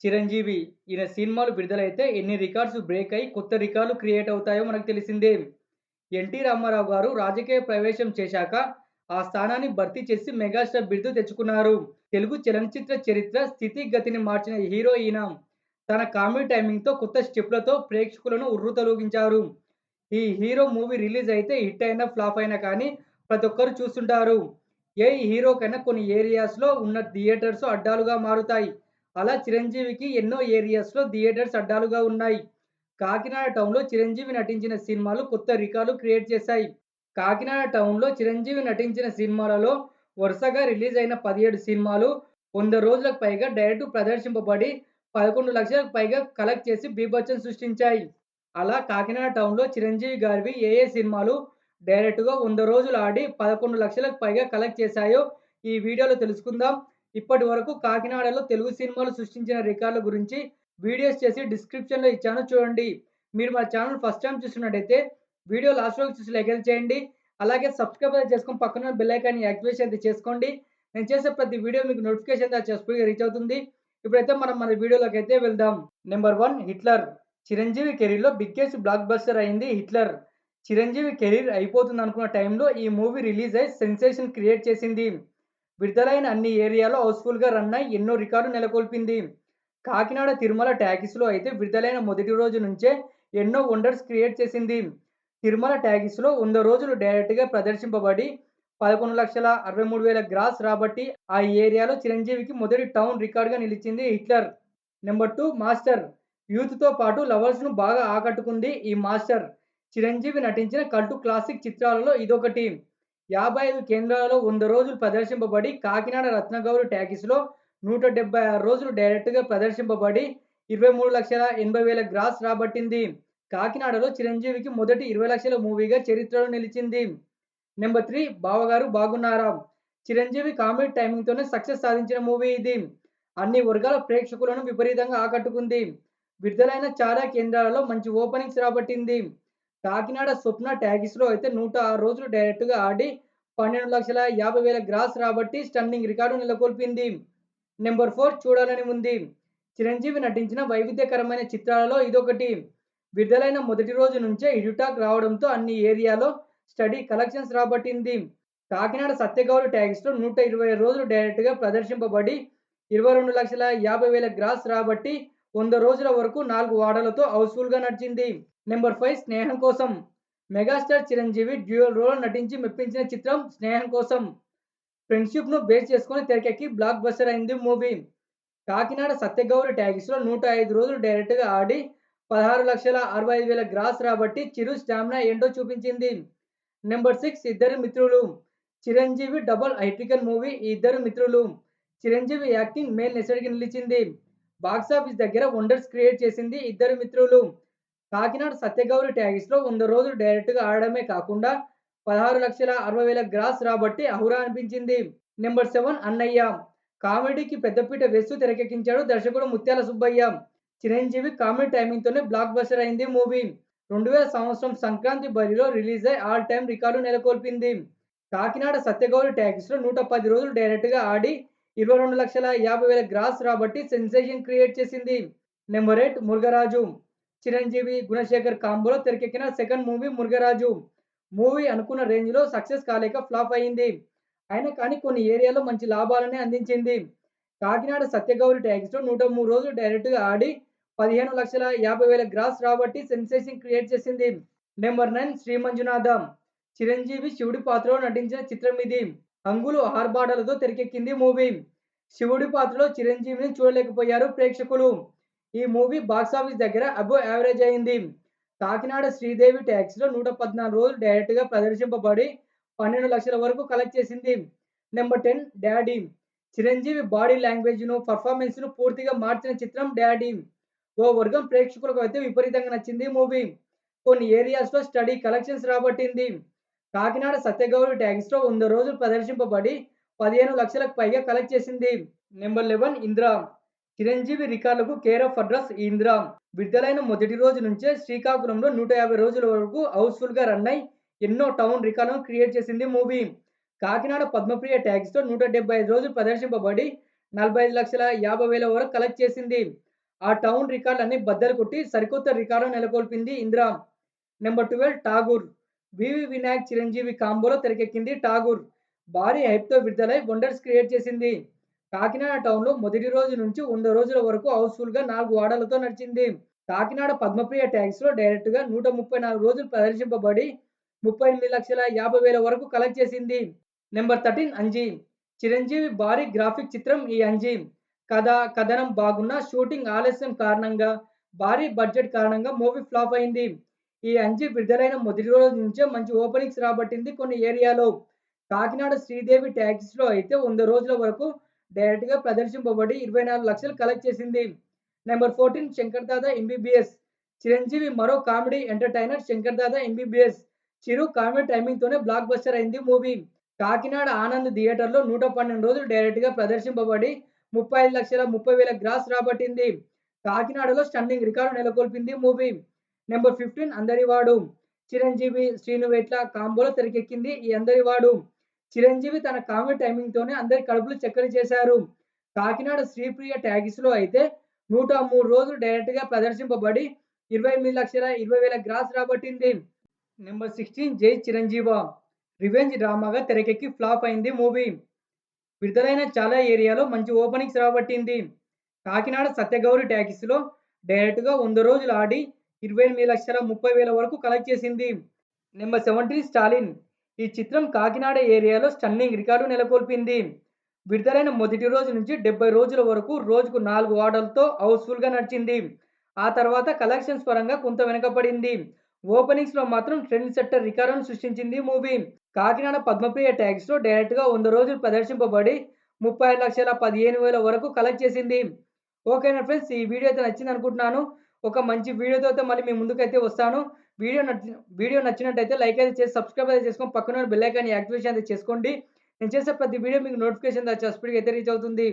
చిరంజీవి ఈయన సినిమాలు విడుదలైతే ఎన్ని రికార్డ్స్ బ్రేక్ అయ్యి కొత్త రికార్డులు క్రియేట్ అవుతాయో మనకు తెలిసిందే. ఎన్టీ రామారావు గారు రాజకీయ ప్రవేశం చేశాక ఆ స్థానాన్ని భర్తీ చేసి మెగాస్టార్ బిరుదు తెచ్చుకున్నారు. తెలుగు చలనచిత్ర చరిత్ర స్థితిగతిని మార్చిన హీరో ఈయన. తన కామెడీ టైమింగ్‌తో కొత్త స్టెప్‌లతో ప్రేక్షకులను ఉర్రూతలూగించారు. ఈ హీరో మూవీ రిలీజ్ అయితే హిట్ అయినా, ఫ్లాప్ అయినా కానీ ప్రతి ఒక్కరు చూస్తుంటారు. ఏ హీరోకైనా కొన్ని ఏరియాస్‌లో ఉన్న థియేటర్స్ అడ్డాలుగా మారుతాయి. అలా చిరంజీవికి ఎన్నో ఏరియాస్‌లో థియేటర్స్ అడ్డాలుగా ఉన్నాయి. కాకినాడ టౌన్‌లో చిరంజీవి నటించిన సినిమాలు కొత్త రికార్డులు క్రియేట్ చేశాయి. కాకినాడ టౌన్‌లో చిరంజీవి నటించిన సినిమాలలో వరుసగా రిలీజ్ అయిన 17 సినిమాలు 100 రోజులకు పైగా డైరెక్ట్ ప్రదర్శింపబడి 11,00,000కు పైగా కలెక్ట్ చేసి బీభత్సం సృష్టించాయి. అలా కాకినాడ టౌన్‌లో చిరంజీవి గారివి ఏ ఏ సినిమాలు డైరెక్ట్‌గా 100 రోజులు ఆడి 11,00,000కు పైగా కలెక్ట్ చేశాయో ఈ వీడియోలో తెలుసుకుందాం. ఇప్పటివరకు కాకినాడలో తెలుగు సినిమాలు సృష్టించిన రికార్డుల గురించి వీడియోస్ చేసి డిస్క్రిప్షన్‌లో ఇచ్చాను చూడండి. మీరు మా ఛానల్ ఫస్ట్ టైమ్ చూస్తున్నట్టయితే వీడియో లాస్ట్ వరకు చూసి లైక్ అయితే చేయండి. అలాగే సబ్స్క్రైబ్ అయితే చేసుకొని పక్కన బెల్ ఐకాన్‌ని యాక్టివేషన్ అయితే చేసుకోండి. నేను చేసే ప్రతి వీడియో మీకు నోటిఫికేషన్ ద్వారా స్పీడ్‌గా రీచ్ అవుతుంది. ఇప్పుడైతే మనం మన వీడియోలోకైతే వెళ్దాం. Number 1 Hitler. చిరంజీవి కెరీర్‌లో బిగ్గెస్ట్ బ్లాక్ బస్టర్ అయింది 'హిట్లర్'. చిరంజీవి కెరీర్ అయిపోతుందనుకున్న టైంలో ఈ మూవీ రిలీజ్ అయ్యి సెన్సేషన్ క్రియేట్ చేసింది. విడుదలైన అన్ని ఏరియాలో హౌస్‌ఫుల్‌గా రన్ అయ్యి ఎన్నో రికార్డులు నెలకొల్పింది. కాకినాడ తిరుమల టాకీస్‌లో అయితే విడుదలైన మొదటి రోజు నుంచే ఎన్నో వండర్స్ క్రియేట్ చేసింది. తిరుమల టాకీస్‌లో 100 రోజులు డైరెక్ట్‌గా ప్రదర్శింపబడి 11,63,000 గ్రాస్ రాబట్టి ఆ ఏరియాలో చిరంజీవికి మొదటి టౌన్ రికార్డ్‌గా నిలిచింది 'హిట్లర్'. Number 2 master. యూత్‌తో పాటు లవర్స్‌ను బాగా ఆకట్టుకుంది ఈ మాస్టర్. చిరంజీవి నటించిన కల్టు క్లాసిక్ చిత్రాలలో ఇదొకటి. 55 కేంద్రాలలో 100 రోజులు ప్రదర్శింపబడి కాకినాడ రత్నగౌరి టాకీస్‌లో 176 రోజులు డైరెక్ట్‌గా ప్రదర్శింపబడి 23,80,000 గ్రాస్ రాబట్టింది. కాకినాడలో చిరంజీవికి మొదటి 20,00,000 మూవీగా చరిత్రలో నిలిచింది. నెంబర్ 3 బావగారు బాగున్నారా. చిరంజీవి కామెడీ టైమింగ్‌తోనే సక్సెస్ సాధించిన మూవీ ఇది. అన్ని వర్గాల ప్రేక్షకులను విపరీతంగా ఆకట్టుకుంది. విడుదలైన చాలా కేంద్రాలలో మంచి ఓపెనింగ్స్ రాబట్టింది. కాకినాడ స్వప్న టాకీస్‌లో అయితే 106 రోజులు డైరెక్ట్‌గా ఆడి 12,50,000 గ్రాస్ రాబట్టి స్టన్నింగ్ రికార్డు నెలకొల్పింది. నెంబర్ 4 చూడాలని ఉంది. చిరంజీవి నటించిన వైవిధ్యకరమైన చిత్రాలలో ఇదొకటి. విడుదలైన మొదటి రోజు నుంచే హిట్ టాక్ రావడంతో అన్ని ఏరియాలో స్టడీ కలెక్షన్స్ రాబట్టింది. కాకినాడ సత్యగౌరి టాకీస్‌లో 120 రోజులు డైరెక్ట్‌గా ప్రదర్శింపబడి 22,50,000 గ్రాస్ రాబట్టి 100 రోజుల వరకు 4 వారాలతో హౌస్‌ఫుల్‌గా నడిచింది. నెంబర్ 5 స్నేహం కోసం. మెగాస్టార్ చిరంజీవి డ్యూయల్ రోల్ నటించి మెప్పించిన చిత్రం 'స్నేహం కోసం'. ఫ్రెండ్‌షిప్‌ను బేస్ చేసుకొని తెరకెక్కి బ్లాక్ బస్టర్ అయింది మూవీ. కాకినాడ సత్యగౌరి టాకీస్‌లో 105 రోజులు డైరెక్ట్‌గా ఆడి 16,65,000 గ్రాస్ రాబట్టి చిరు స్టామినా ఏంటో చూపించింది. నెంబర్ 6 ఇద్దరు మిత్రులు. చిరంజీవి డబుల్ హైట్రికన్ మూవీ ఈ ఇద్దరు మిత్రులు. చిరంజీవి యాక్టింగ్ మేల్ నెసెడ్‌గా నిలిచింది. బాక్సాఫీస్ దగ్గర వండర్స్ క్రియేట్ చేసింది ఇద్దరు మిత్రులు. కాకినాడ సత్యగౌరి టాకీస్‌లో 100 రోజులు డైరెక్ట్‌గా ఆడడమే కాకుండా 16,60,000 గ్రాస్ రాబట్టి ఔరా అనిపించింది. నెంబర్ 7 అన్నయ్య. కామెడీకి పెద్దపీట వేస్తూ తెరకెక్కించాడు దర్శకుడు ముత్యాల సుబ్బయ్య. చిరంజీవి కామెడీ టైమింగ్‌తోనే బ్లాక్ బస్టర్ అయింది మూవీ. 2000 సంవత్సరం సంక్రాంతి బరిలో రిలీజ్ అయ్యి ఆల్ టైమ్ రికార్డు నెలకొల్పింది. కాకినాడ సత్యగౌరి టాకీస్‌లో 110 రోజులు డైరెక్ట్‌గా ఆడి 22,50,000 గ్రాస్ రాబట్టి సెన్సేషన్ క్రియేట్ చేసింది. నెంబర్ 8 మురుగరాజు. చిరంజీవి, గుణశేఖర్ కాంబోలో తెరకెక్కిన సెకండ్ మూవీ 'మురుగరాజు'. మూవీ అనుకున్న రేంజ్‌లో సక్సెస్ కాలేక ఫ్లాప్ అయింది. అయినా కానీ కొన్ని ఏరియాలో మంచి లాభాలనే అందించింది. కాకినాడ సత్యగౌరి టాకీస్‌లో 103 రోజులు డైరెక్ట్‌గా ఆడి 15,50,000 గ్రాస్ రాబట్టి సెన్సేషన్ క్రియేట్ చేసింది. నెంబర్ 9 శ్రీ మంజునాథ. చిరంజీవి శివుడి పాత్రలో నటించిన చిత్రం ఇది. హంగులు, ఆర్భాటాలతో తెరకెక్కింది మూవీ. శివుడి పాత్రలో చిరంజీవిని చూడలేకపోయారు ప్రేక్షకులు. ఈ మూవీ బాక్సాఫీస్ దగ్గర అబోవ్ యావరేజ్ అయింది. కాకినాడ శ్రీదేవి టాకీస్‌లో 114 రోజులు డైరెక్ట్‌గా ప్రదర్శింపబడి 12,00,000 వరకు కలెక్ట్ చేసింది. Number 10 daddy. చిరంజీవి బాడీ లాంగ్వేజ్‌ను, పెర్ఫార్మన్స్‌ను పూర్తిగా మార్చిన చిత్రం 'డాడీ'. ఓ వర్గం ప్రేక్షకులకు అయితే విపరీతంగా నచ్చింది మూవీ. కొన్ని ఏరియాస్‌లో స్టడీ కలెక్షన్స్ రాబట్టింది. కాకినాడ సత్యగౌరి టాకీస్‌లో 100 రోజులు ప్రదర్శింపబడి 15,00,000కు పైగా కలెక్ట్ చేసింది. నెంబర్ 11 ఇంద్ర. చిరంజీవి రికార్డులకు కేర్ ఆఫ్ అడ్రస్ ఈ ఇంద్ర. విడుదలైన మొదటి రోజు నుంచే శ్రీకాకుళంలో 150 రోజుల వరకు హౌస్‌ఫుల్‌గా రన్ అయ్యి ఎన్నో టౌన్ రికార్డులను క్రియేట్ చేసింది మూవీ. కాకినాడ పద్మప్రియ టాకీస్‌లో 175 రోజులు ప్రదర్శింపబడి 45,50,000 వరకు కలెక్ట్ చేసింది. ఆ టౌన్ రికార్డులన్నీ బద్దలు కొట్టి సరికొత్త రికార్డు నెలకొల్పింది 'ఇంద్ర'. నెంబర్ 12 'ఠాగూర్'. వివి వినాయక్, చిరంజీవి కాంబోలో తెరకెక్కింది 'ఠాగూర్'. భారీ హైప్‌తో విడుదలై వండర్స్ క్రియేట్ చేసింది. కాకినాడ టౌన్‌లో మొదటి రోజు నుంచి 100 రోజుల వరకు హౌస్‌ఫుల్‌గా 4 వారాలతో నడిచింది. కాకినాడ పద్మప్రియ టాకీస్‌లో డైరెక్ట్‌గా 134 రోజులు ప్రదర్శింపబడి 38,50,000 వరకు కలెక్ట్ చేసింది. నెంబర్ 13 'అంజీ'. చిరంజీవి భారీ గ్రాఫిక్ చిత్రం ఈ 'అంజీ'. కథ, కథనం బాగున్నా షూటింగ్ ఆలస్యం కారణంగా, భారీ బడ్జెట్ కారణంగా మూవీ ఫ్లాప్ అయింది. ఈ 'అంజీ' విడుదలైన మొదటి రోజు నుంచే మంచి ఓపెనింగ్స్ రాబట్టింది కొన్ని ఏరియాలో. కాకినాడ శ్రీదేవి టాకీస్‌లో అయితే 100 రోజుల వరకు డైరెక్ట్‌గా ప్రదర్శింపబడి 24,00,000 కలెక్ట్ చేసింది. Number 14 Shankar Dada MBBS. చిరంజీవి మరో comedy entertainer Shankar Dada MBBS. Chiru comedy టైమింగ్‌తోనే బ్లాక్ బస్టర్ అయింది మూవీ. కాకినాడ ఆనంద్ థియేటర్‌లో 112 రోజులు డైరెక్ట్‌గా ప్రదర్శింపబడి 35,30,000 గ్రాస్ రాబట్టింది. కాకినాడలో స్టన్నింగ్ రికార్డు నెలకొల్పింది మూవీ. నెంబర్ 15 అందరివాడు. చిరంజీవి, శ్రీను వైట్ల కాంబోలో తెరకెక్కింది ఈ అందరివాడు. చిరంజీవి తన కామెడీ టైమింగ్‌తోనే అందరి కడుపులు చక్కర చేశారు. కాకినాడ శ్రీప్రియ టాకీస్‌లో అయితే 103 రోజులు డైరెక్ట్‌గా ప్రదర్శింపబడి 28,20,000 గ్రాస్ రాబట్టింది. నెంబర్ 16 జై చిరంజీవ. రివెంజ్ డ్రామాగా తెరకెక్కి ఫ్లాప్ అయింది మూవీ. విడుదలైన చాలా ఏరియాలో మంచి ఓపెనింగ్స్ రాబట్టింది. కాకినాడ సత్యగౌరి టాకీస్‌లో డైరెక్ట్‌గా 100 రోజులు ఆడి 28,30,000 వరకు కలెక్ట్ చేసింది. నెంబర్ 17 స్టాలిన్. ఈ చిత్రం కాకినాడ ఏరియాలో స్టన్నింగ్ రికార్డు నెలకొల్పింది. విడుదలైన మొదటి రోజు నుంచి 70 రోజుల వరకు రోజుకు 4 ఆర్డర్‌లతో హౌస్‌ఫుల్‌గా నడిచింది. ఆ తర్వాత కలెక్షన్స్ పరంగా కొంత వెనకపడింది. ఓపెనింగ్స్‌లో మాత్రం ట్రెండ్ సెట్టర్ రికార్డును సృష్టించింది మూవీ. కాకినాడ పద్మప్రియ టాకీస్‌లో డైరెక్ట్‌గా 100 రోజులు ప్రదర్శింపబడి 35,15,000 వరకు కలెక్ట్ చేసింది. ఓకేనా ఫ్రెండ్స్, ఈ వీడియో అయితే నచ్చిందనుకుంటున్నాను. ఒక మంచి వీడియోతో అయితే మళ్ళీ మీ ముందుకైతే వస్తాను. వీడియో నచ్చినట్టయితే లైక్ అయితే చేసి సబ్స్క్రైబ్ అయితే చేసుకొని పక్కన ఉన్న బెల్ ఐకాన్ యాక్టివేషన్ అయితే చేసుకోండి. నేను చేసే ప్రతి వీడియో మీకు నోటిఫికేషన్ చాలా స్పీడ్‌గా అయితే రీచ్ అవుతుంది.